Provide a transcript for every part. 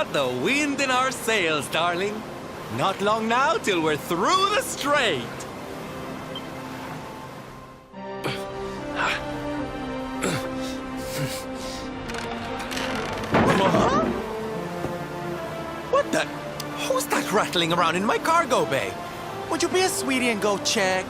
got the wind in our sails, darling. Not long now till we're through the strait. What the? Who's that rattling around in my cargo bay? Would you be a sweetie and go check?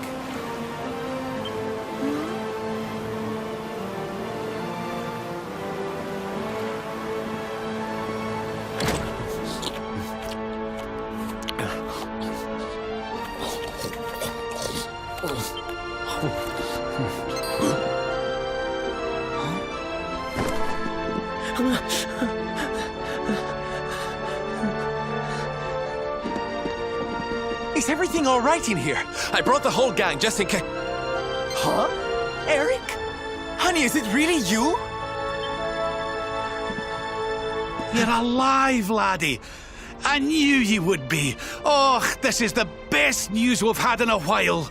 Is everything all right in here? I brought the whole gang just in case. Huh? Erik? Honey, is it really you? You're alive, laddie. I knew you would be. Oh, this is the best news we've had in a while.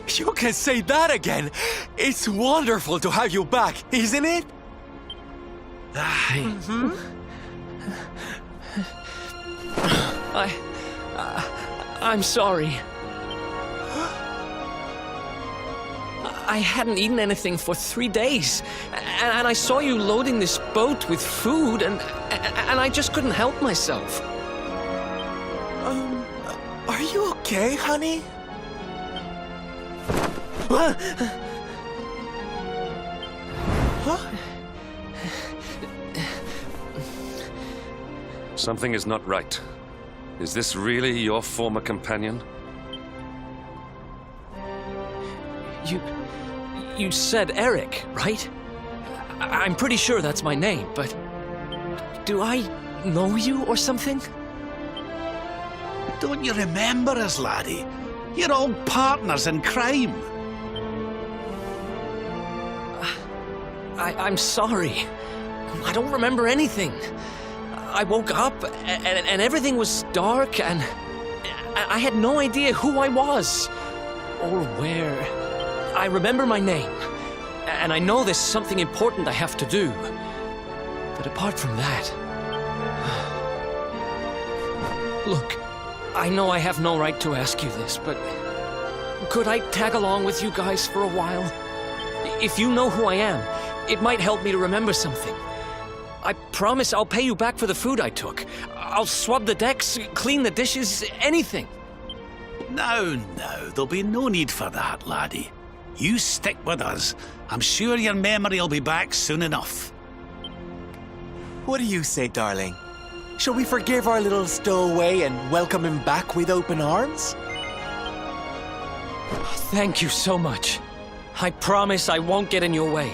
You can say that again. It's wonderful to have you back, isn't it? Aye. I'm sorry. I hadn't eaten anything for 3 days, and I saw you loading this boat with food, and I just couldn't help myself. Are you okay, honey? Huh? Something is not right. Is this really your former companion? You said Erik, right? I'm pretty sure that's my name, but do I know you or something? Don't you remember us, laddie? You're all partners in crime. I'm sorry. I don't remember anything. I woke up and everything was dark and I had no idea who I was or where. I remember my name and I know there's something important I have to do. But apart from that... Look, I know I have no right to ask you this, but could I tag along with you guys for a while? If you know who I am, it might help me to remember something. I promise I'll pay you back for the food I took. I'll swab the decks, clean the dishes, anything. No, there'll be no need for that, laddie. You stick with us. I'm sure your memory will be back soon enough. What do you say, darling? Shall we forgive our little stowaway and welcome him back with open arms? Thank you so much. I promise I won't get in your way.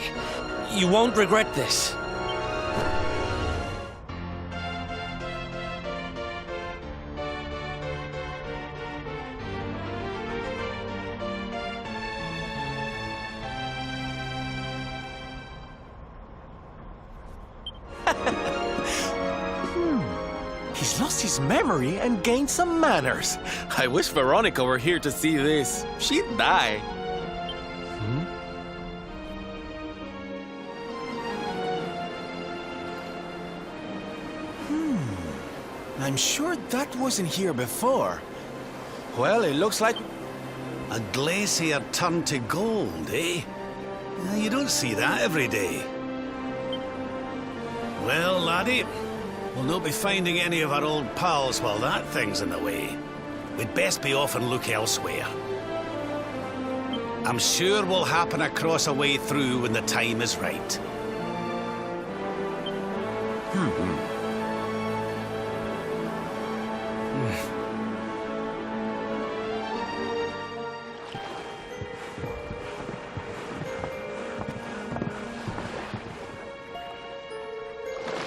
You won't regret this. He's lost his memory and gained some manners. I wish Veronica were here to see this. She'd die. I'm sure that wasn't here before. Well, it looks like... A glacier turned to gold, eh? You don't see that every day. Well, laddie, we'll not be finding any of our old pals while that thing's in the way. We'd best be off and look elsewhere. I'm sure we'll happen across a way through when the time is right.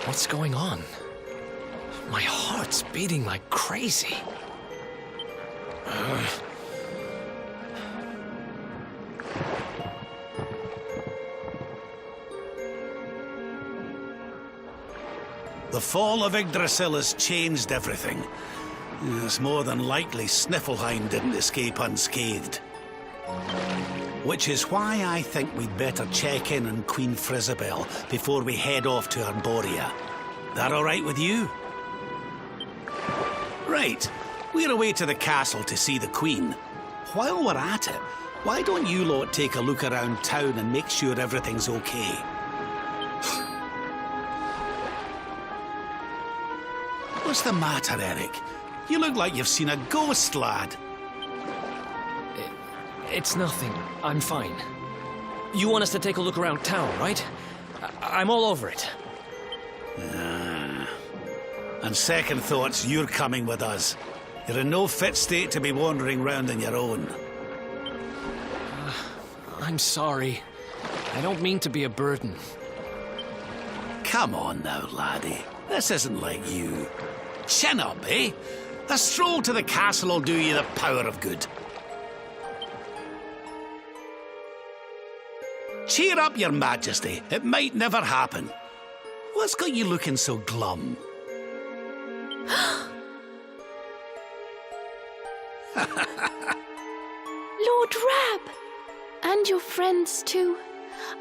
What's going on? My heart's beating like crazy. The fall of Yggdrasil has changed everything. It's more than likely Sniffleheim didn't escape unscathed. Which is why I think we'd better check in on Queen Frizabel before we head off to Arborea. That all right with you? Right. We're away to the castle to see the Queen. While we're at it, why don't you lot take a look around town and make sure everything's okay? What's the matter, Erik? You look like you've seen a ghost, lad. It's nothing. I'm fine. You want us to take a look around town, right? I'm all over it. And second thoughts, you're coming with us. You're in no fit state to be wandering round on your own. I'm sorry. I don't mean to be a burden. Come on now, laddie. This isn't like you. Chin up, eh? A stroll to the castle will do you the power of good. Cheer up, your majesty. It might never happen. What's got you looking so glum? Lord Rab! And your friends too.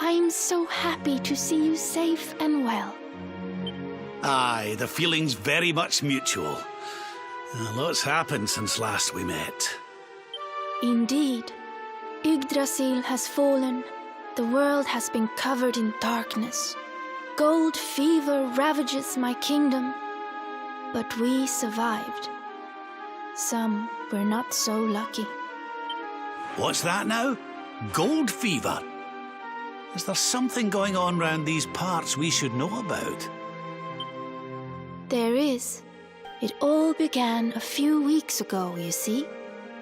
I'm so happy to see you safe and well. Aye, the feeling's very much mutual. A lot's happened since last we met. Indeed. Yggdrasil has fallen. The world has been covered in darkness. Gold fever ravages my kingdom. But we survived. Some were not so lucky. What's that now? Gold fever? Is there something going on round these parts we should know about? There is. It all began a few weeks ago, you see.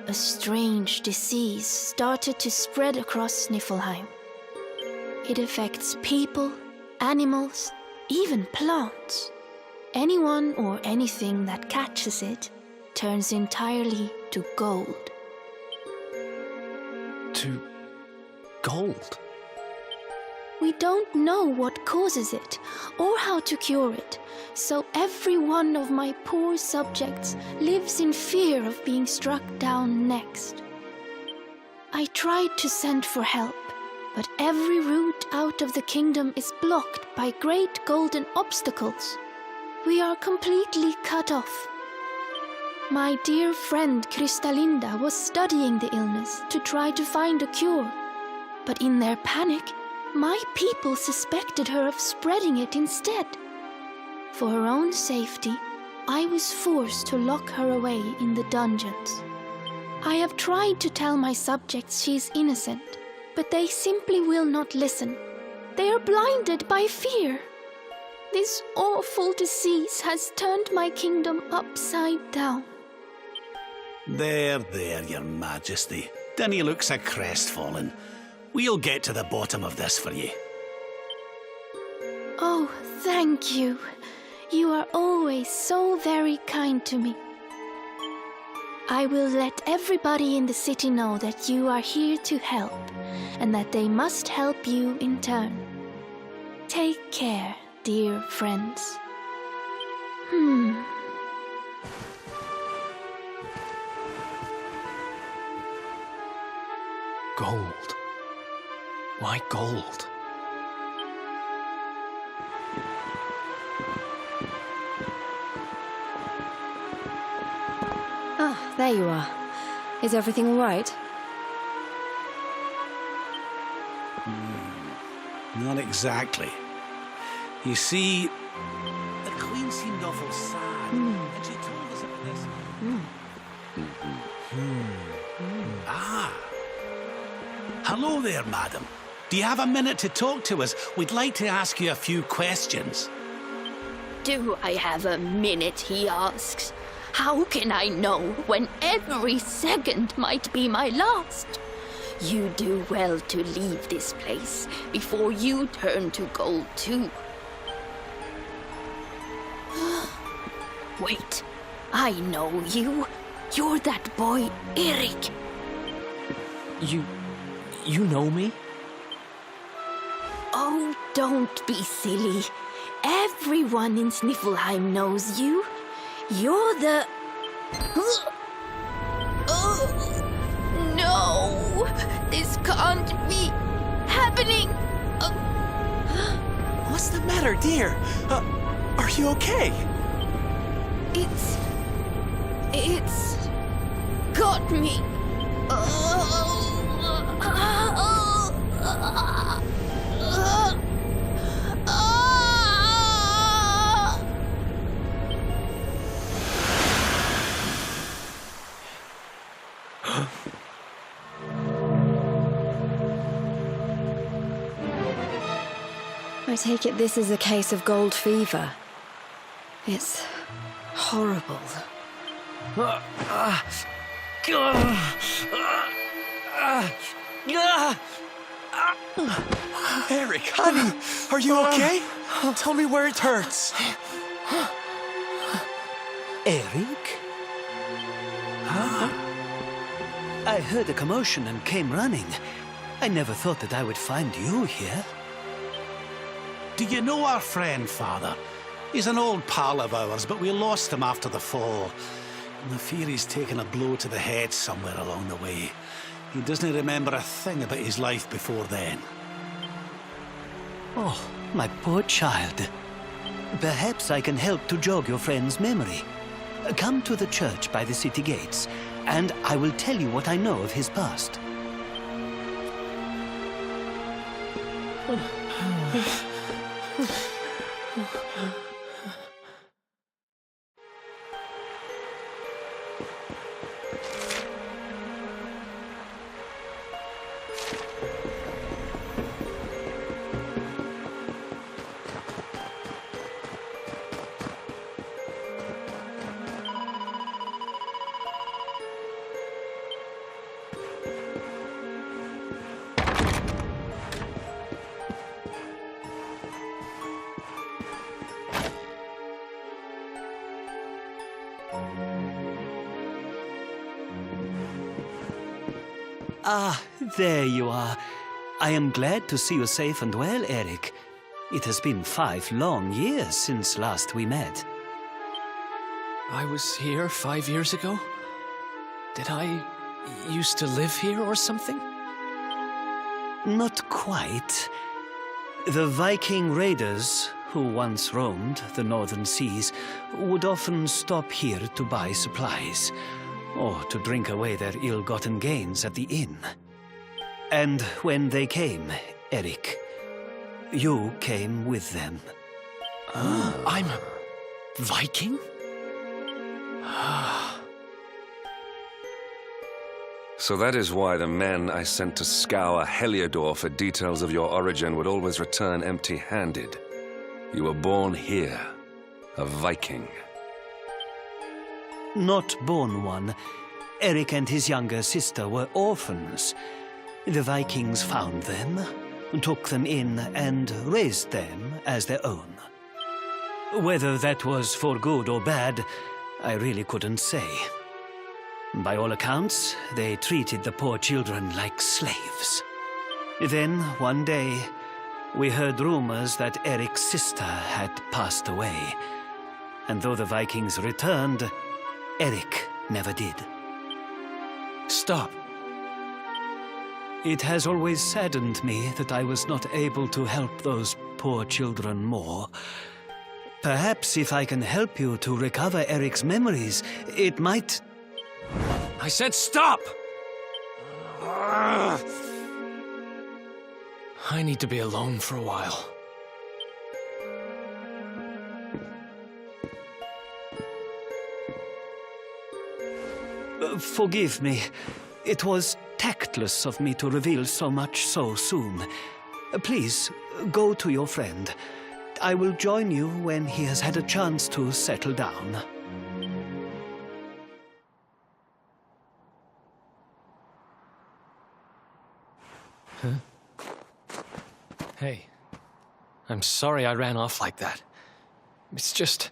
A strange disease started to spread across Niflheim. It affects people, animals, even plants. Anyone or anything that catches it turns entirely to gold. To gold? We don't know what causes it or how to cure it, so every one of my poor subjects lives in fear of being struck down next. I tried to send for help, but every route out of the kingdom is blocked by great golden obstacles. We are completely cut off. My dear friend Krystalinda was studying the illness to try to find a cure, but in their panic, my people suspected her of spreading it instead. For her own safety, I was forced to lock her away in the dungeons. I have tried to tell my subjects she is innocent, but they simply will not listen. They are blinded by fear. This awful disease has turned my kingdom upside down. There, your majesty. Dinna look so crestfallen. We'll get to the bottom of this for you. Oh, thank you. You are always so very kind to me. I will let everybody in the city know that you are here to help, and that they must help you in turn. Take care, dear friends. Gold. Why gold? Ah, there you are. Is everything all right? Not exactly. You see, the Queen seemed awful sad, and she told us about this. Ah. Hello there, madam. Do you have a minute to talk to us? We'd like to ask you a few questions. Do I have a minute, he asks. How can I know when every second might be my last? You do well to leave this place before you turn to gold too. Wait, I know you. You're that boy, Erik. You know me? Oh, don't be silly. Everyone in Sniffelheim knows you. You're the... Oh, no! This can't be happening! What's the matter, dear? Are you okay? It's got me. I take it this is a case of gold fever. It's horrible. Erik, honey, are you okay? Tell me where it hurts. Erik? Huh? I heard a commotion and came running. I never thought that I would find you here. Do you know our friend, Father? He's an old pal of ours, but we lost him after the fall. And I fear he's taken a blow to the head somewhere along the way. He doesn't remember a thing about his life before then. Oh, my poor child. Perhaps I can help to jog your friend's memory. Come to the church by the city gates, and I will tell you what I know of his past. Ah, there you are. I am glad to see you safe and well, Erik. It has been 5 long years since last we met. I was here 5 years ago? Did I used to live here or something? Not quite. The Viking raiders, who once roamed the northern seas, would often stop here to buy supplies, or to drink away their ill-gotten gains at the inn. And when they came, Erik, you came with them. I'm a Viking? So that is why the men I sent to scour Heliodor for details of your origin would always return empty-handed. You were born here, a Viking. Not born one. Erik and his younger sister were orphans. The Vikings found them, took them in, and raised them as their own. Whether that was for good or bad, I really couldn't say. By all accounts, they treated the poor children like slaves. Then, one day, we heard rumors that Erik's sister had passed away. And though the Vikings returned, Erik never did. Stop. It has always saddened me that I was not able to help those poor children more. Perhaps if I can help you to recover Erik's memories, it might... I said stop! I need to be alone for a while. Forgive me. It was tactless of me to reveal so much so soon. Please, go to your friend. I will join you when he has had a chance to settle down. Hey, I'm sorry I ran off like that. It's just...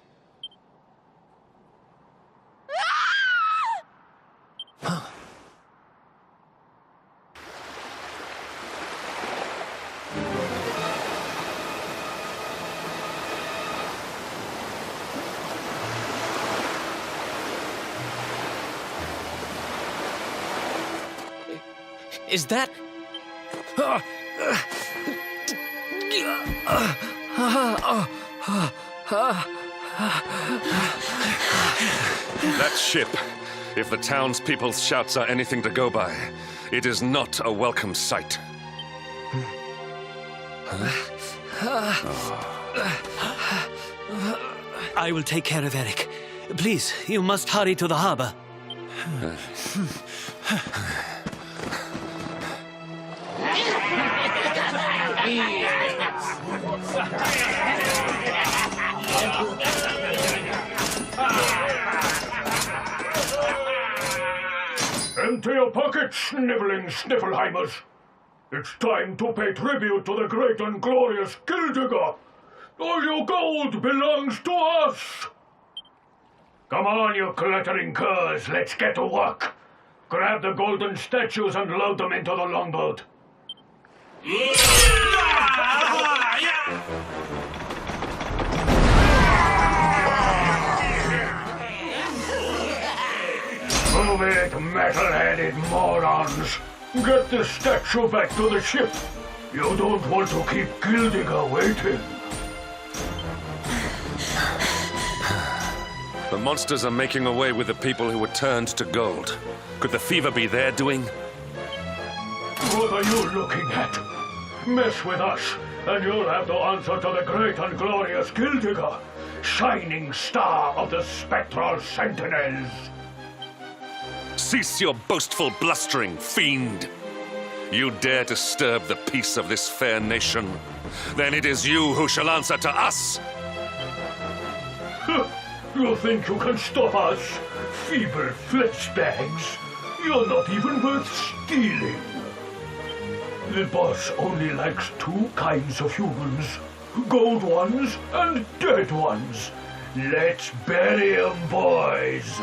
Is that... That ship, if the townspeople's shouts are anything to go by, it is not a welcome sight. I will take care of Erik. Please, you must hurry to the harbor. Empty your pockets, sniveling Sniffleheimers. It's time to pay tribute to the great and glorious Gyldygga. All your gold belongs to us. Come on, you glittering curs, let's get to work. Grab the golden statues and load them into the longboat. Move it, metal-headed morons! Get the statue back to the ship! You don't want to keep Gyldygga waiting! The monsters are making away with the people who were turned to gold. Could the fever be their doing? What are you looking at? Mess with us, and you'll have to answer to the great and glorious Gyldygga, shining star of the spectral sentinels! Cease your boastful blustering, fiend! You dare disturb the peace of this fair nation? Then it is you who shall answer to us! You think you can stop us? Feeble flesh bags! You're not even worth stealing! The boss only likes two kinds of humans. Gold ones and dead ones. Let's bury 'em, boys!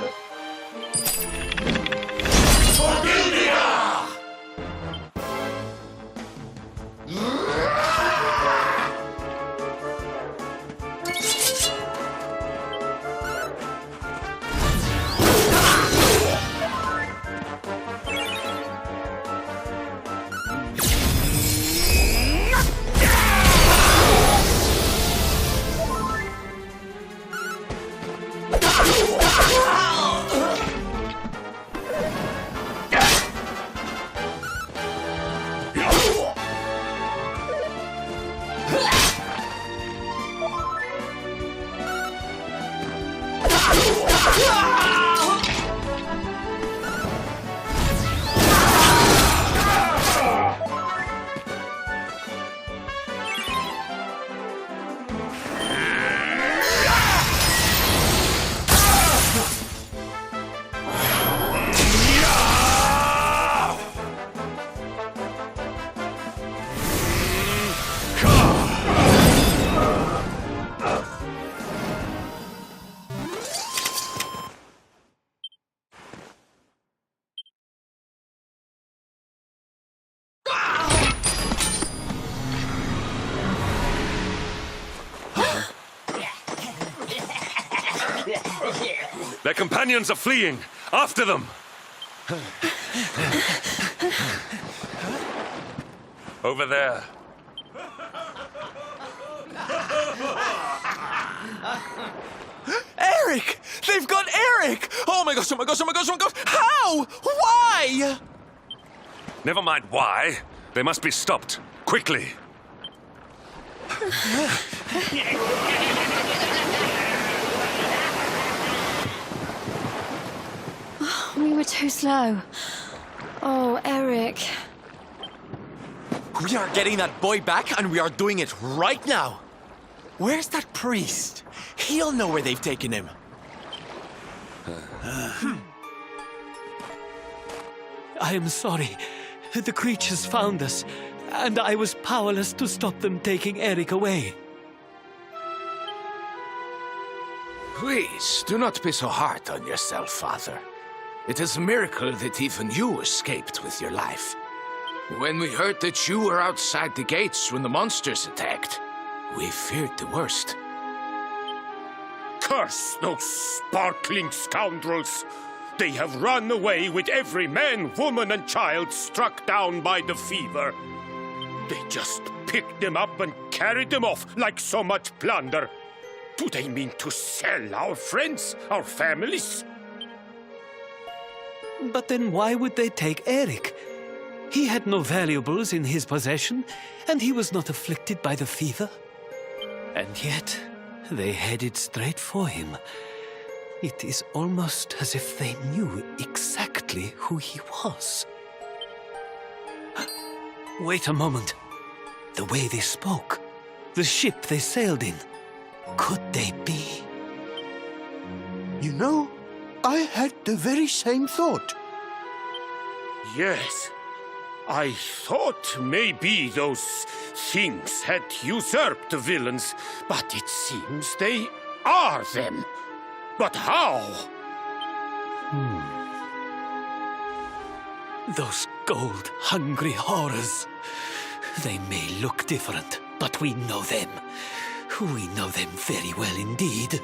Their companions are fleeing! After them! Over there. Erik! They've got Erik! Oh my gosh, oh my gosh, oh my gosh, oh my gosh! How? Why? Never mind why. They must be stopped. Quickly. We were too slow. Oh, Erik. We are getting that boy back, and we are doing it right now. Where's that priest? He'll know where they've taken him. I am sorry. The creatures found us, and I was powerless to stop them taking Erik away. Please, do not be so hard on yourself, Father. It is a miracle that even you escaped with your life. When we heard that you were outside the gates when the monsters attacked, we feared the worst. Curse those sparkling scoundrels! They have run away with every man, woman, and child struck down by the fever. They just picked them up and carried them off like so much plunder. Do they mean to sell our friends, our families? But then why would they take Erik? He had no valuables in his possession, and he was not afflicted by the fever. And yet, they headed straight for him. It is almost as if they knew exactly who he was. Wait a moment. The way they spoke, the ship they sailed in, could they be? You know, I had the very same thought. Yes. I thought maybe those things had usurped the villains, but it seems they are them. But how? Those gold-hungry horrors. They may look different, but we know them. We know them very well indeed.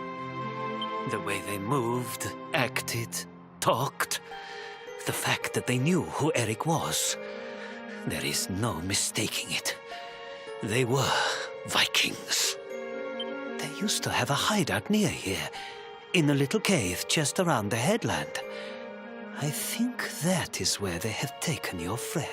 The way they moved, acted, talked. The fact that they knew who Erik was. There is no mistaking it. They were Vikings. They used to have a hideout near here, in a little cave just around the headland. I think that is where they have taken your friend.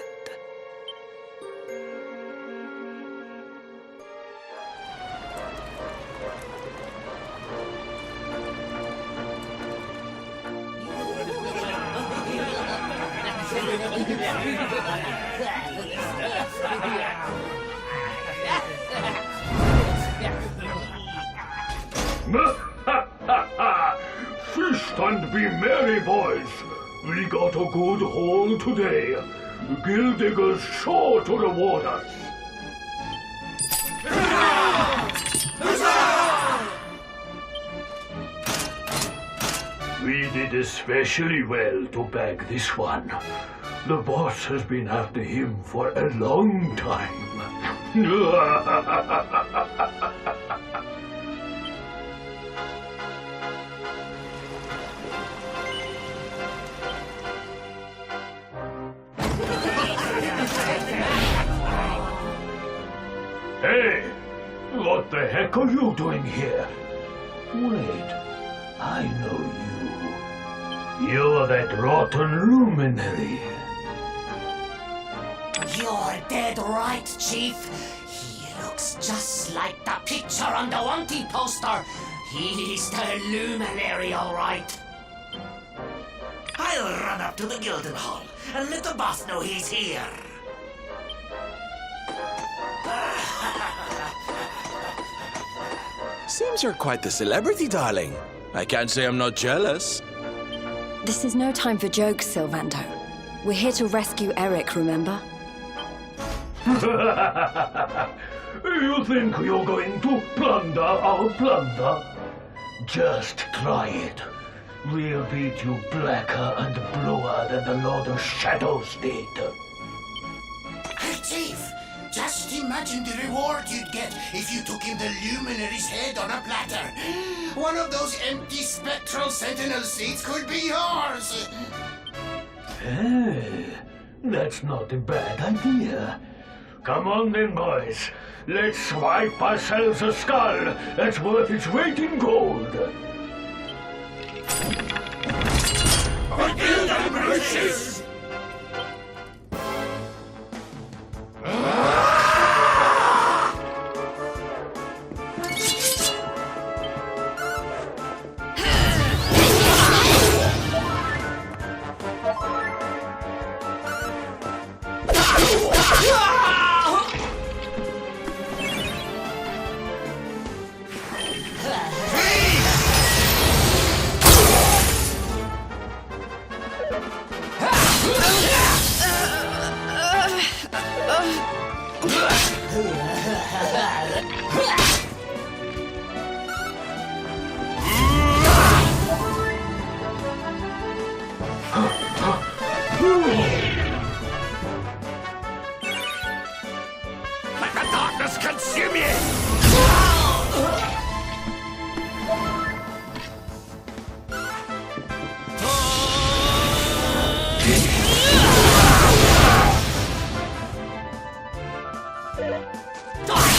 Feast and be merry, boys. We got a good haul today. Gyldygga's sure to reward us. We did especially well to bag this one. The boss has been after him for a long time. Hey, what the heck are you doing here? Wait, I know you. You're that rotten luminary. You're dead right, Chief. He looks just like the picture on the wanted poster. He's the luminary, all right. I'll run up to the Gilden Hall and let the boss know he's here. Seems you're quite the celebrity, darling. I can't say I'm not jealous. This is no time for jokes, Sylvando. We're here to rescue Erik, remember? You think you're going to plunder our plunder? Just try it. We'll beat you blacker and bluer than the Lord of Shadows did. Hey, Chief! Just imagine the reward you'd get if you took him the luminary's head on a platter. One of those empty spectral sentinel seats could be yours. Hey, that's not a bad idea. Come on then, boys. Let's swipe ourselves a skull that's worth its weight in gold. Embraces! Let the darkness consume you! Die!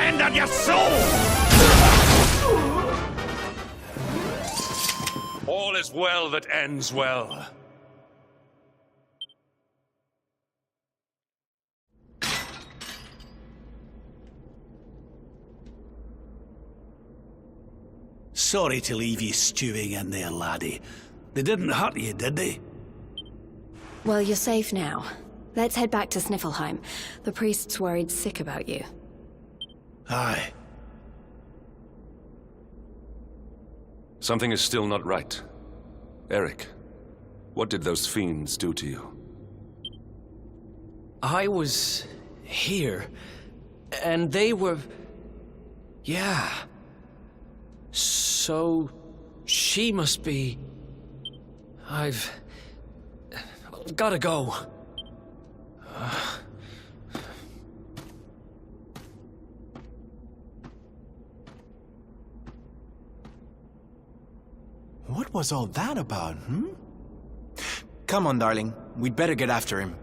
hand on your soul! All is well that ends well. Sorry to leave you stewing in there, laddie. They didn't hurt you, did they? Well, you're safe now. Let's head back to Sniffelheim. The priest's worried sick about you. Aye. Something is still not right. Erik, what did those fiends do to you? I was here, and they were... Yeah. So... she must be... I've gotta go. What was all that about, Come on, darling. We'd better get after him.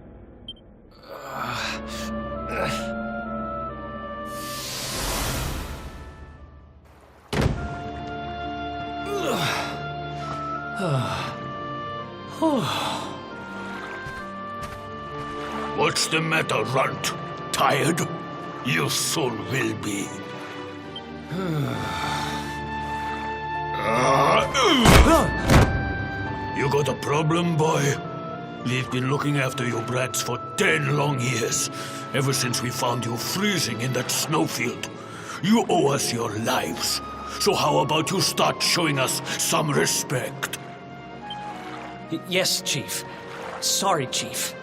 What's the matter, Runt? Tired? You soon will be. You got a problem, boy? We've been looking after you brats for 10 long years, ever since we found you freezing in that snowfield. You owe us your lives, so how about you start showing us some respect? Yes, Chief. Sorry, Chief.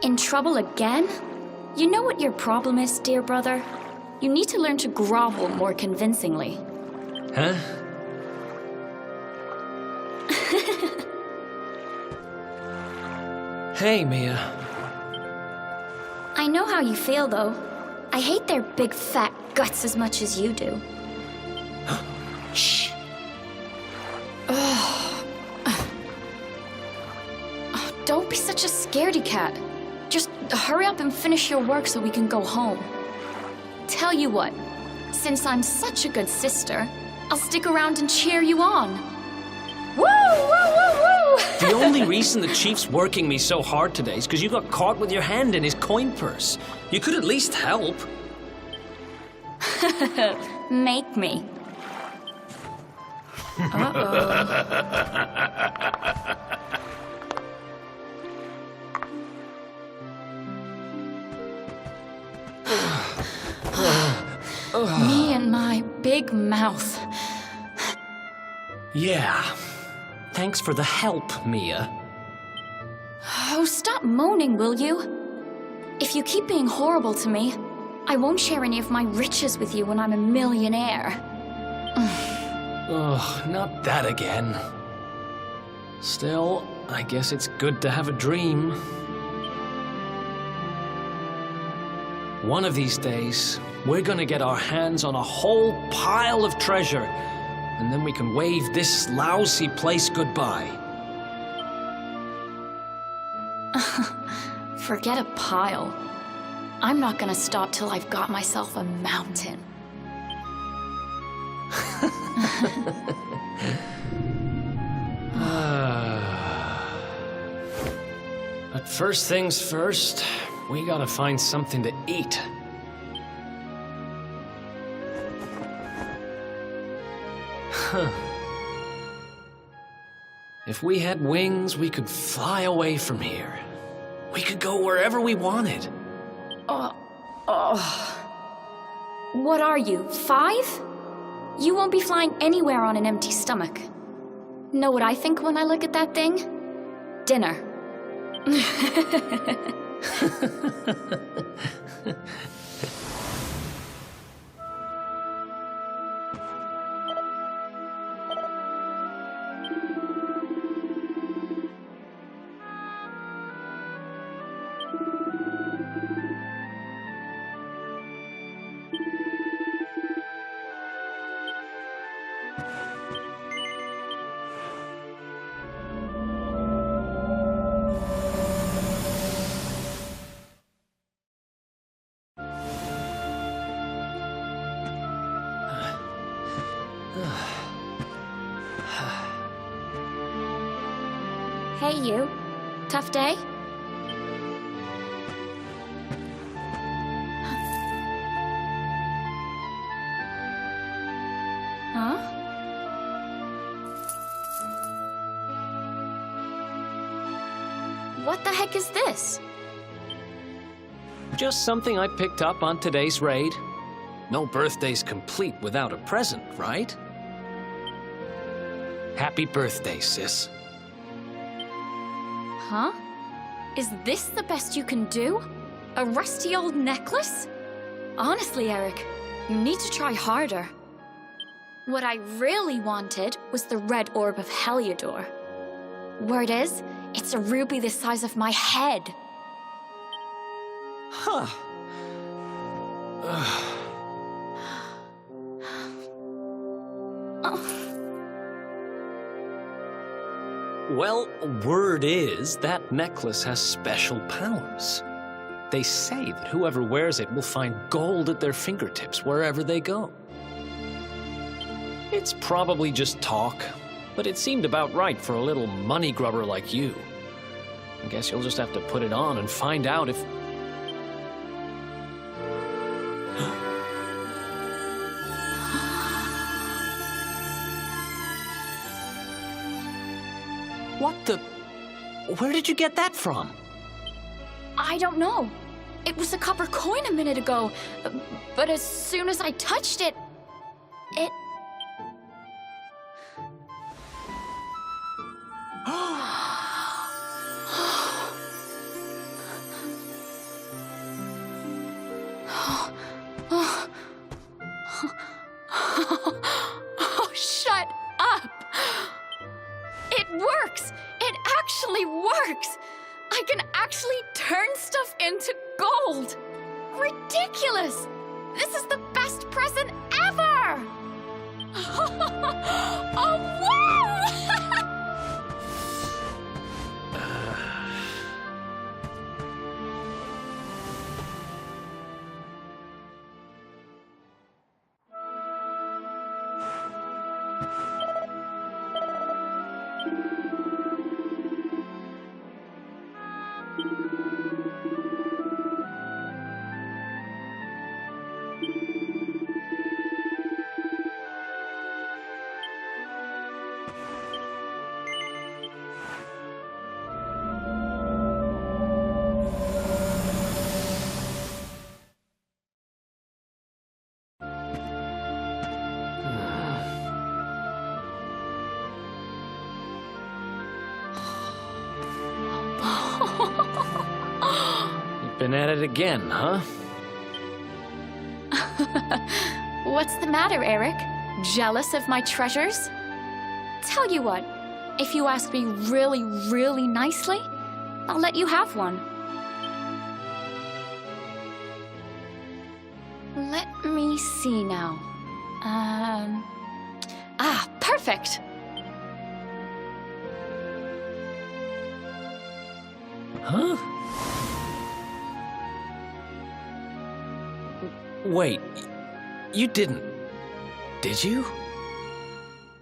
In trouble again? You know what your problem is, dear brother? You need to learn to grovel more convincingly. Huh? Hey, Mia. I know how you feel, though. I hate their big fat guts as much as you do. Shh. Don't be such a scaredy cat. Just hurry up and finish your work so we can go home. Tell you what, since I'm such a good sister, I'll stick around and cheer you on. Woo! Woo! Woo! Woo! The only reason the Chief's working me so hard today is because you got caught with your hand in his coin purse. You could at least help. Make me. Me and my big mouth. Yeah. Thanks for the help, Mia. Oh, stop moaning, will you? If you keep being horrible to me, I won't share any of my riches with you when I'm a millionaire. Ugh, not that again. Still, I guess it's good to have a dream. One of these days, we're gonna get our hands on a whole pile of treasure, and then we can wave this lousy place goodbye. Forget a pile. I'm not gonna stop till I've got myself a mountain. But first things first, we gotta find something to eat. Huh. If we had wings, we could fly away from here. We could go wherever we wanted. What are you, 5? You won't be flying anywhere on an empty stomach. Know what I think when I look at that thing? Dinner. Hey, you. Tough day? Huh? What the heck is this? Just something I picked up on today's raid. No birthday's complete without a present, right? Happy birthday, sis. Huh? Is this the best you can do? A rusty old necklace? Honestly, Erik, you need to try harder. What I really wanted was the red orb of Heliodor. Word is, it's a ruby the size of my head. Huh. Well, word is that necklace has special powers. They say that whoever wears it will find gold at their fingertips wherever they go. It's probably just talk, but it seemed about right for a little money grubber like you. I guess you'll just have to put it on and find out if... What the... Where did you get that from? I don't know. It was a copper coin a minute ago, but as soon as I touched it, it... Oh, shut up! It works! It actually works! I can actually turn stuff into gold! Ridiculous! This is the best present ever! Oh, wow! Been at it again, huh? What's the matter, Erik? Jealous of my treasures? Tell you what, if you ask me really, really nicely, I'll let you have one. Let me see now. Perfect! Huh? Wait, you didn't, did you?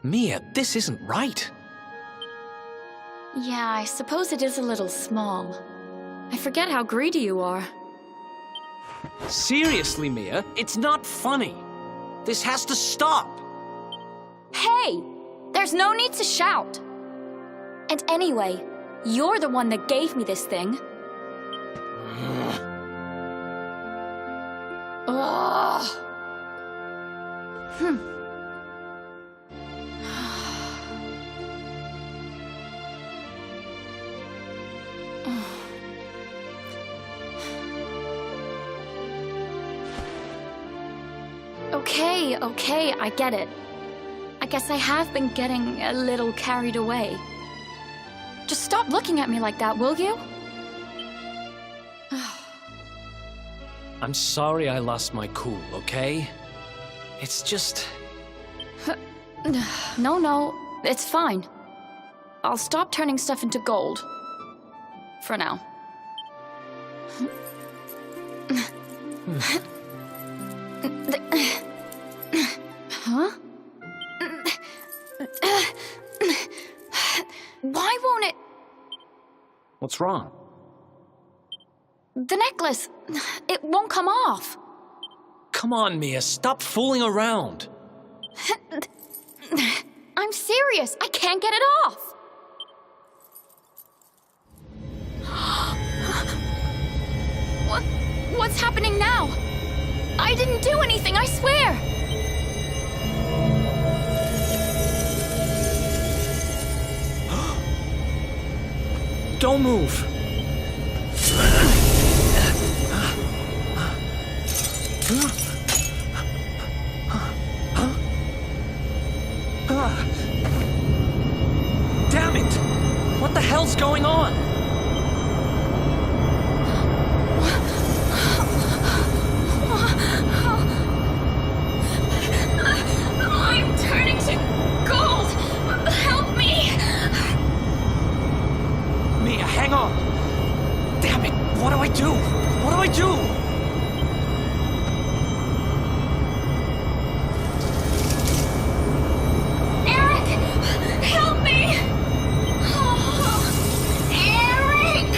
Mia, this isn't right. Yeah, I suppose it is a little small. I forget how greedy you are. Seriously, Mia, it's not funny. This has to stop. Hey! There's no need to shout. And anyway, you're the one that gave me this thing. Ugh. Okay, I get it. I guess I have been getting a little carried away. Just stop looking at me like that, will you? I'm sorry I lost my cool, okay? It's just... No, it's fine. I'll stop turning stuff into gold. For now. Huh? Why won't it... What's wrong? The necklace, it won't come off. Come on, Mia, stop fooling around. I'm serious, I can't get it off. What's happening now? I didn't do anything, I swear. Don't move. Damn it! What the hell's going on? I'm turning to gold. Help me. Mia, hang on! Damn it! What do I do? What do I do? Erik! Help me! Oh, Erik!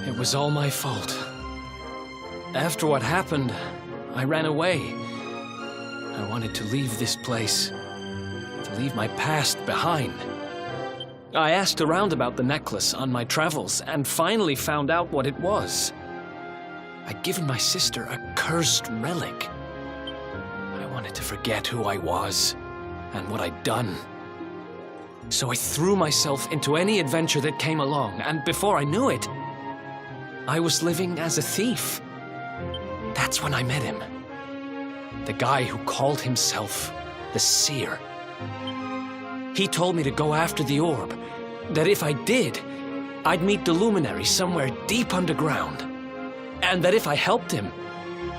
It was all my fault. After what happened, I ran away. I wanted to leave this place, to leave my past behind. I asked around about the necklace on my travels and finally found out what it was. I'd given my sister a cursed relic. I wanted to forget who I was and what I'd done. So I threw myself into any adventure that came along, and before I knew it, I was living as a thief. That's when I met him. The guy who called himself the Seer. He told me to go after the orb, that if I did, I'd meet the luminary somewhere deep underground, and that if I helped him,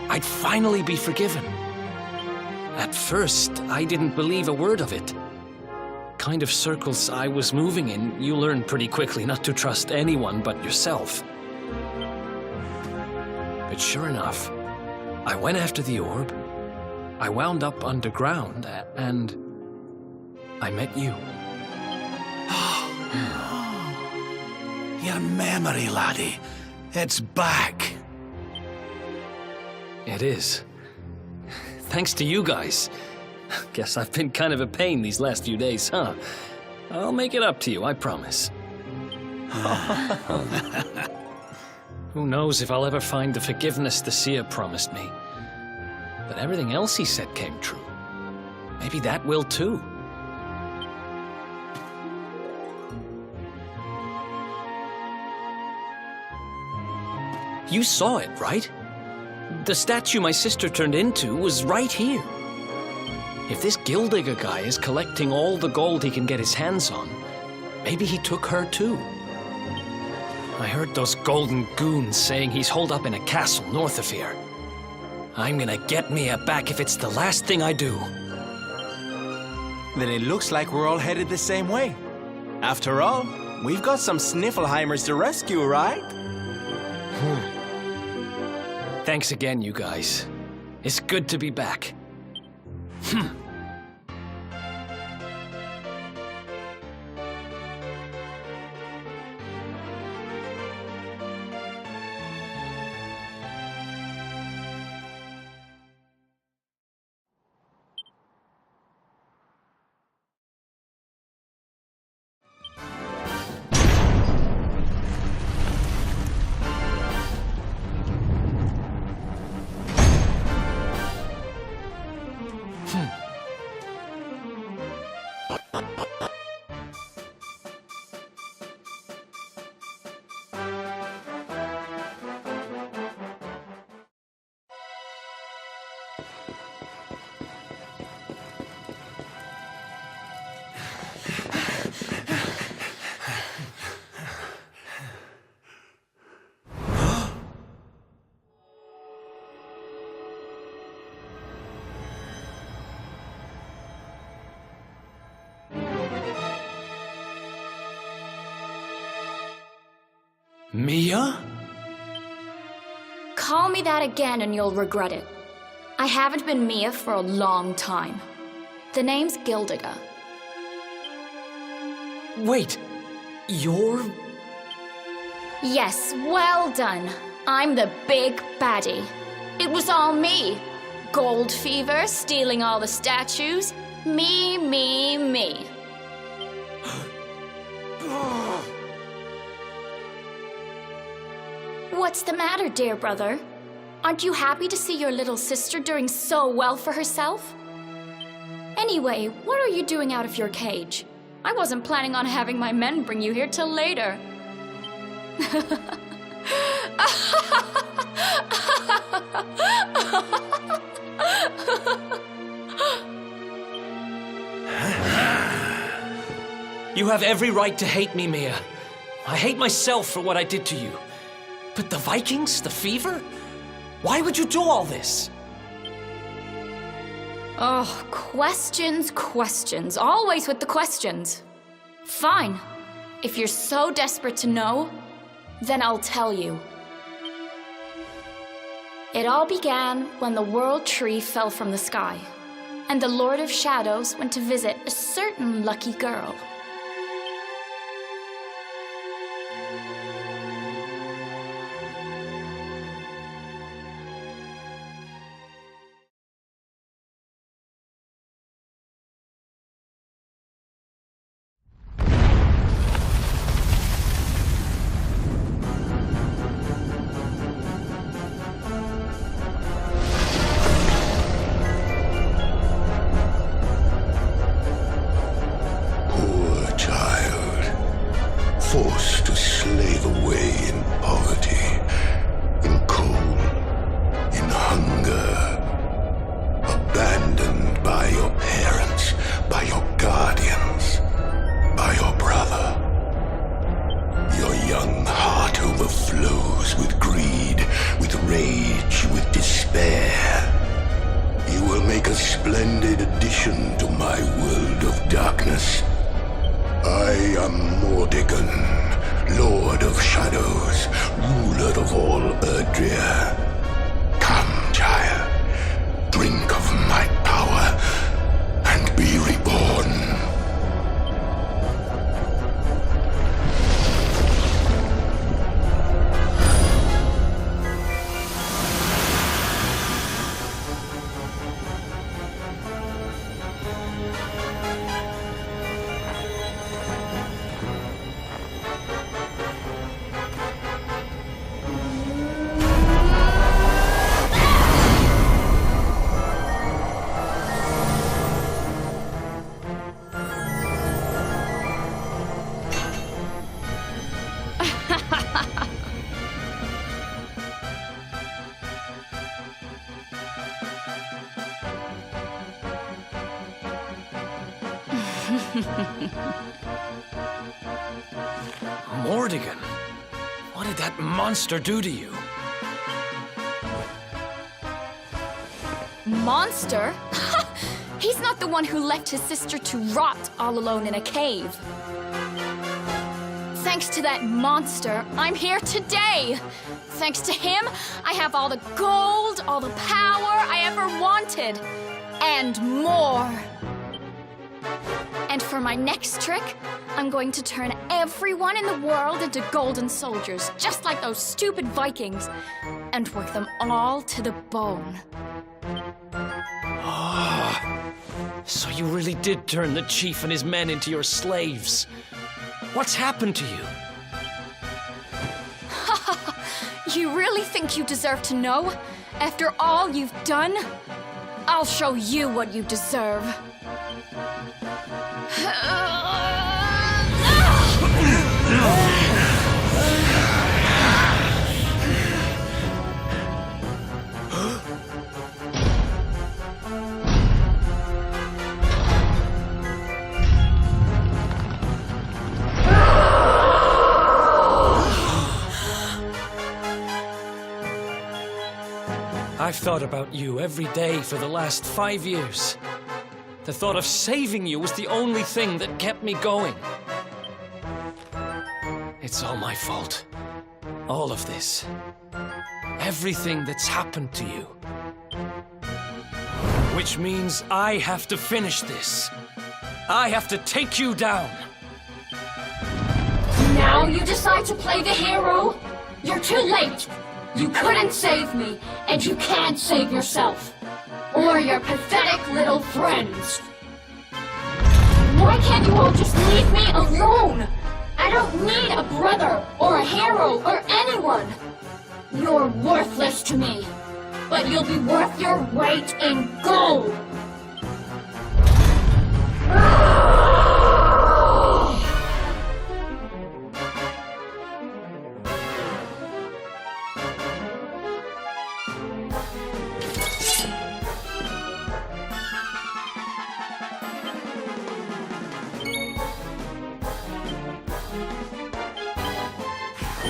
I'd finally be forgiven. At first, I didn't believe a word of it. Kind of circles I was moving in, you learn pretty quickly not to trust anyone but yourself. But sure enough, I went after the orb, I wound up underground, and I met you. Your memory, laddie. It's back. It is. Thanks to you guys. Guess I've been kind of a pain these last few days, huh? I'll make it up to you, I promise. Who knows if I'll ever find the forgiveness the Seer promised me. But everything else he said came true. Maybe that will too. You saw it, right? The statue my sister turned into was right here. If this Gyldygga guy is collecting all the gold he can get his hands on, maybe he took her too. I heard those golden goons saying he's holed up in a castle north of here. I'm gonna get Mia back if it's the last thing I do. Then it looks like we're all headed the same way. After all, we've got some Sniffelheimers to rescue, right? Thanks again, you guys. It's good to be back. Mia? Call me that again and you'll regret it. I haven't been Mia for a long time. The name's Gyldygga. Wait, you're... Yes, well done. I'm the big baddie. It was all me. Gold fever, stealing all the statues. Me, me, me. What's the matter, dear brother? Aren't you happy to see your little sister doing so well for herself? Anyway, what are you doing out of your cage? I wasn't planning on having my men bring you here till later. You have every right to hate me, Mia. I hate myself for what I did to you. But the Vikings, the fever? Why would you do all this? Oh, questions, questions. Always with the questions. Fine. If you're so desperate to know, then I'll tell you. It all began when the World Tree fell from the sky, and the Lord of Shadows went to visit a certain lucky girl. Forced to slave away in poverty, in cold, in hunger, abandoned by your parents, by your guardians, by your brother. Your young heart overflows with greed, with rage, with despair. You will make a splendid addition to my world of darkness. I am Mordigan, Lord of Shadows, ruler of all Erdrea. Come, child, drink of my power, and be reborn. Mordigan, what did that monster do to you? Monster? He's not the one who left his sister to rot all alone in a cave. Thanks to that monster, I'm here today. Thanks to him, I have all the gold, all the power I ever wanted, and more. And for my next trick, I'm going to turn everyone in the world into golden soldiers, just like those stupid Vikings, and work them all to the bone. So you really did turn the chief and his men into your slaves. What's happened to you? You really think you deserve to know? After all you've done? I'll show you what you deserve. I've thought about you every day for the last 5 years. The thought of saving you was the only thing that kept me going. It's all my fault. All of this. Everything that's happened to you. Which means I have to finish this. I have to take you down. Now you decide to play the hero? You're too late. You couldn't save me, and you can't save yourself. Or your pathetic little friends. Why can't you all just leave me alone? I don't need a brother, or a hero, or anyone. You're worthless to me, but you'll be worth your weight in gold.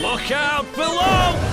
Look out below!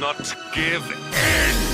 not give in!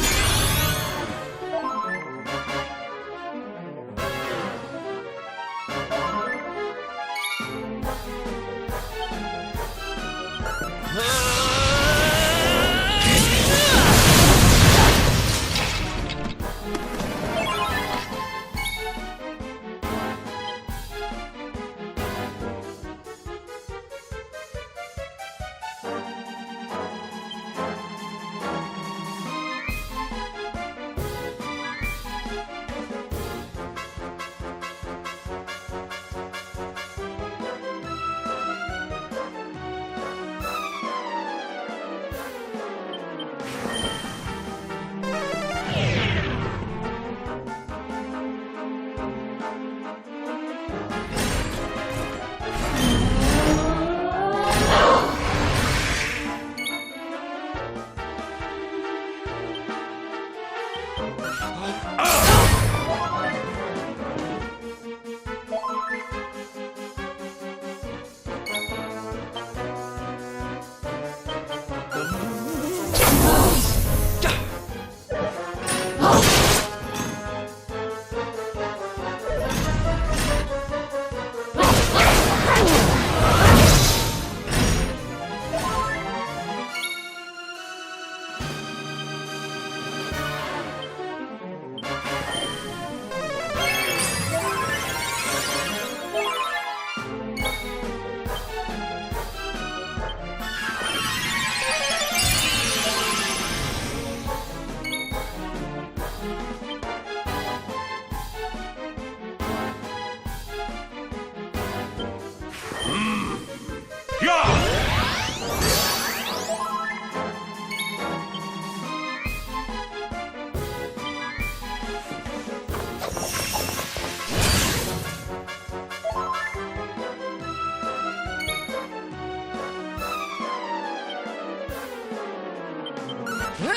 Try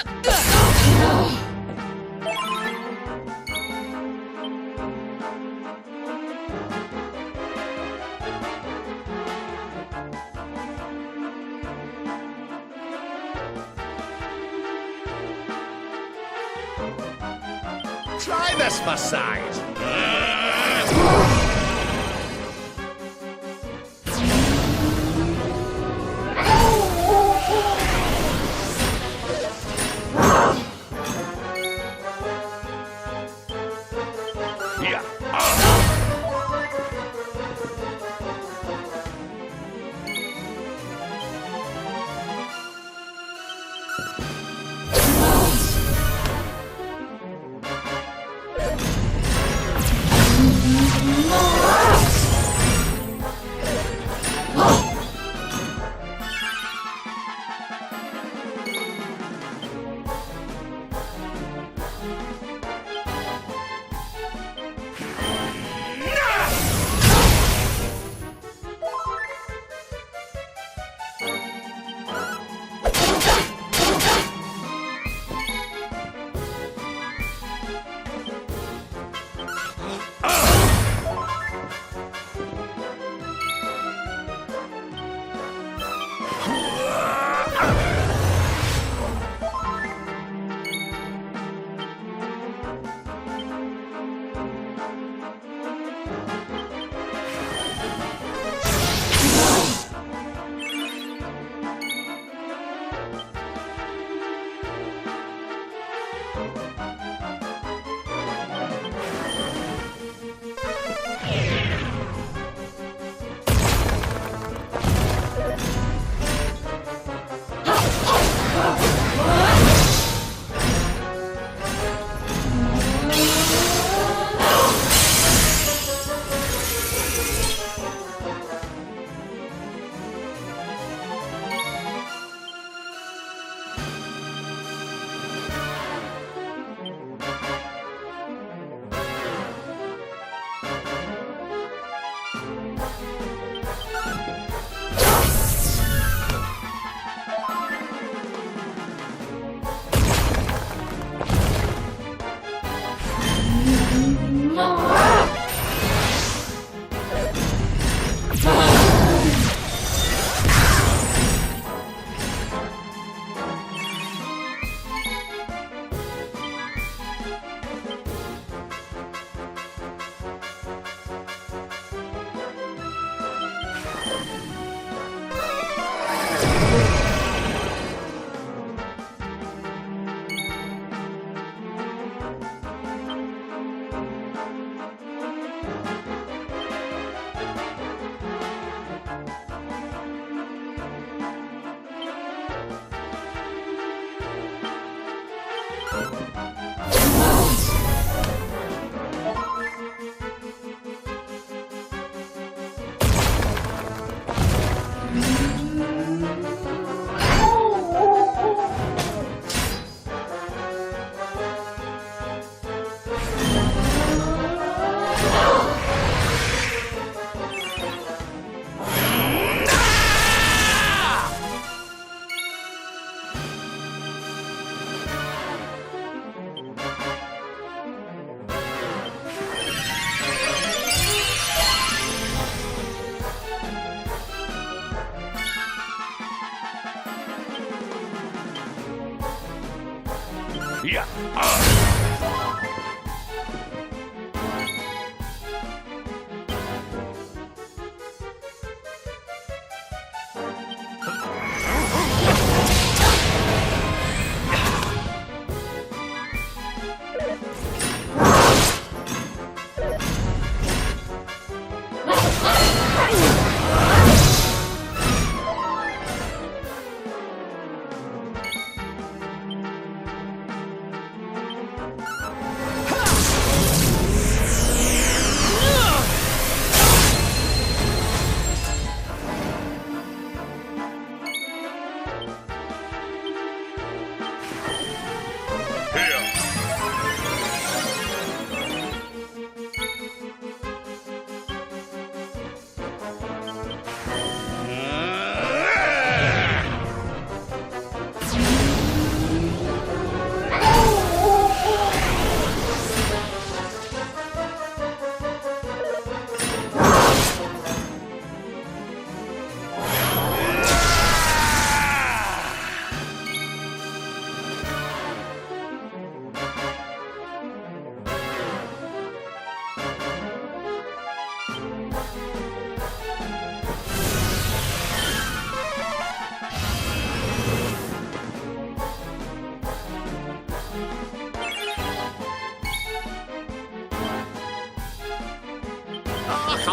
this for size. Yeah. Yeah.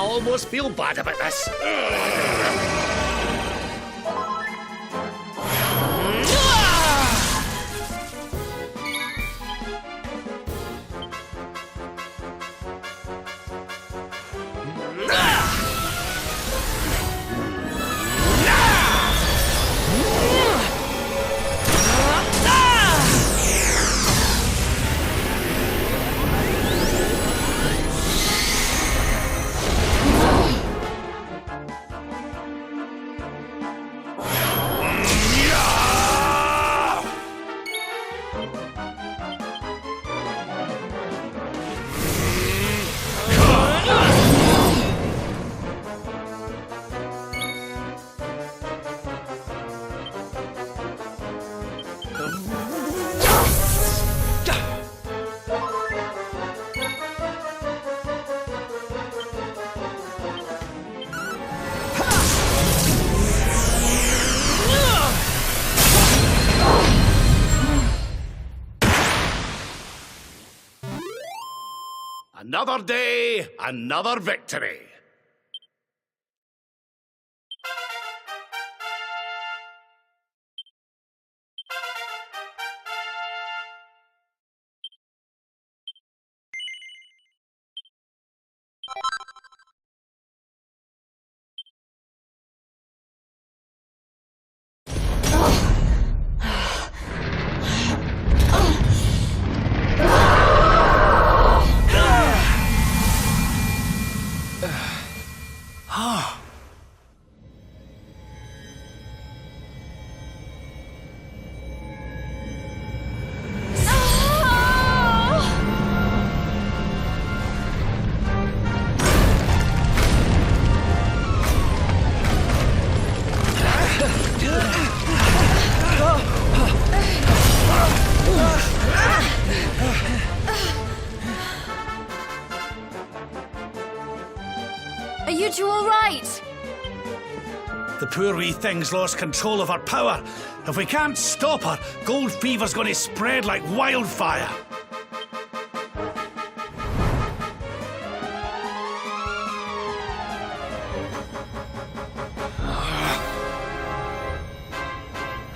almost feel bad about this. Another day, another victory. Are you two all right? The poor wee thing's lost control of her power. If we can't stop her, gold fever's going to spread like wildfire.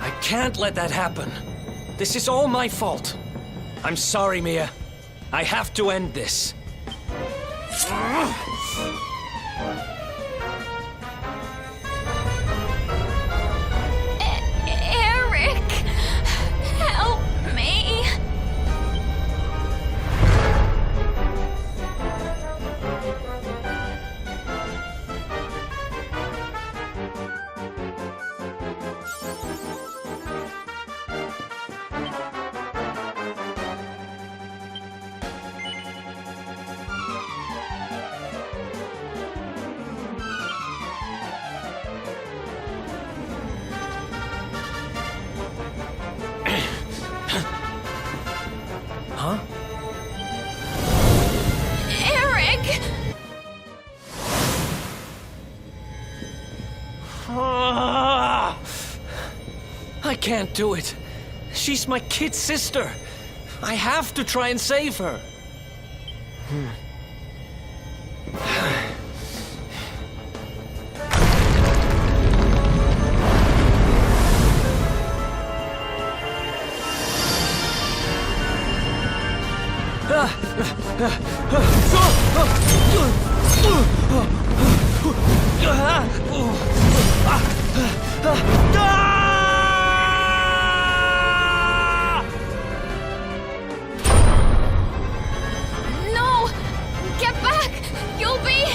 I can't let that happen. This is all my fault. I'm sorry, Mia. I have to end this. Erik! Help me! Huh? Erik! I can't do it. She's my kid sister. I have to try and save her. No! Get back! You'll be...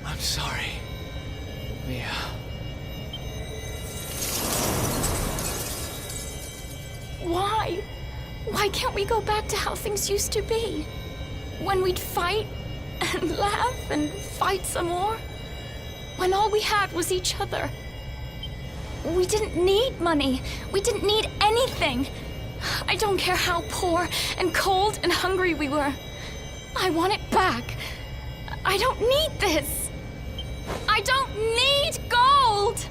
I'm sorry, Mia. Why? Why can't we go back to how things used to be? When we'd fight and laugh and fight some more? When all we had was each other. We didn't need money. We didn't need anything. I don't care how poor and cold and hungry we were. I want it back. I don't need this. I don't need gold!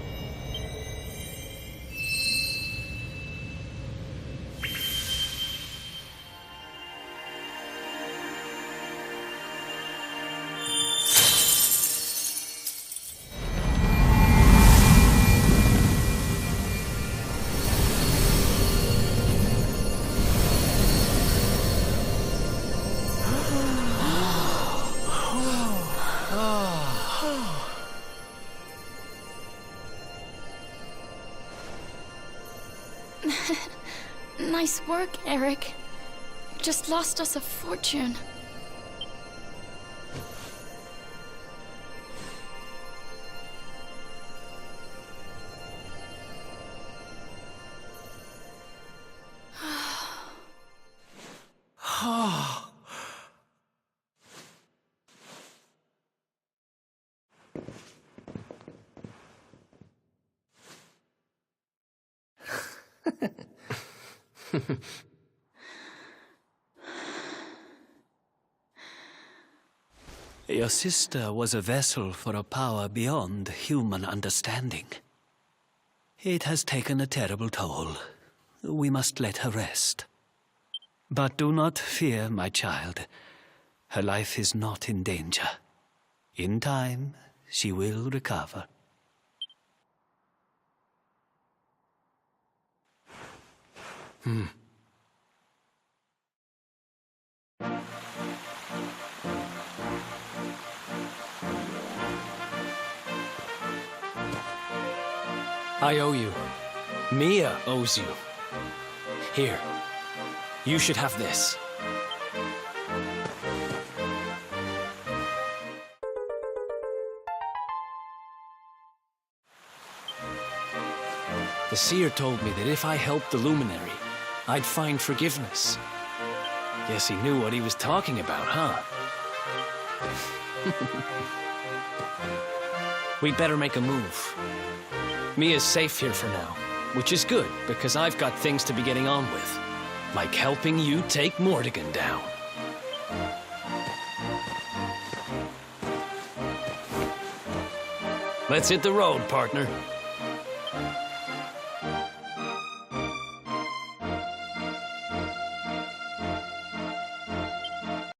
Nice work, Erik. You just lost us a fortune. Your sister was a vessel for a power beyond human understanding. It has taken a terrible toll. We must let her rest. But do not fear, my child. Her life is not in danger. In time, she will recover. I owe you. Mia owes you. Here. You should have this. The seer told me that if I helped the Luminary, I'd find forgiveness. Guess he knew what he was talking about, huh? We'd better make a move. Mia's safe here for now, which is good, because I've got things to be getting on with. Like helping you take Mordegon down. Let's hit the road, partner.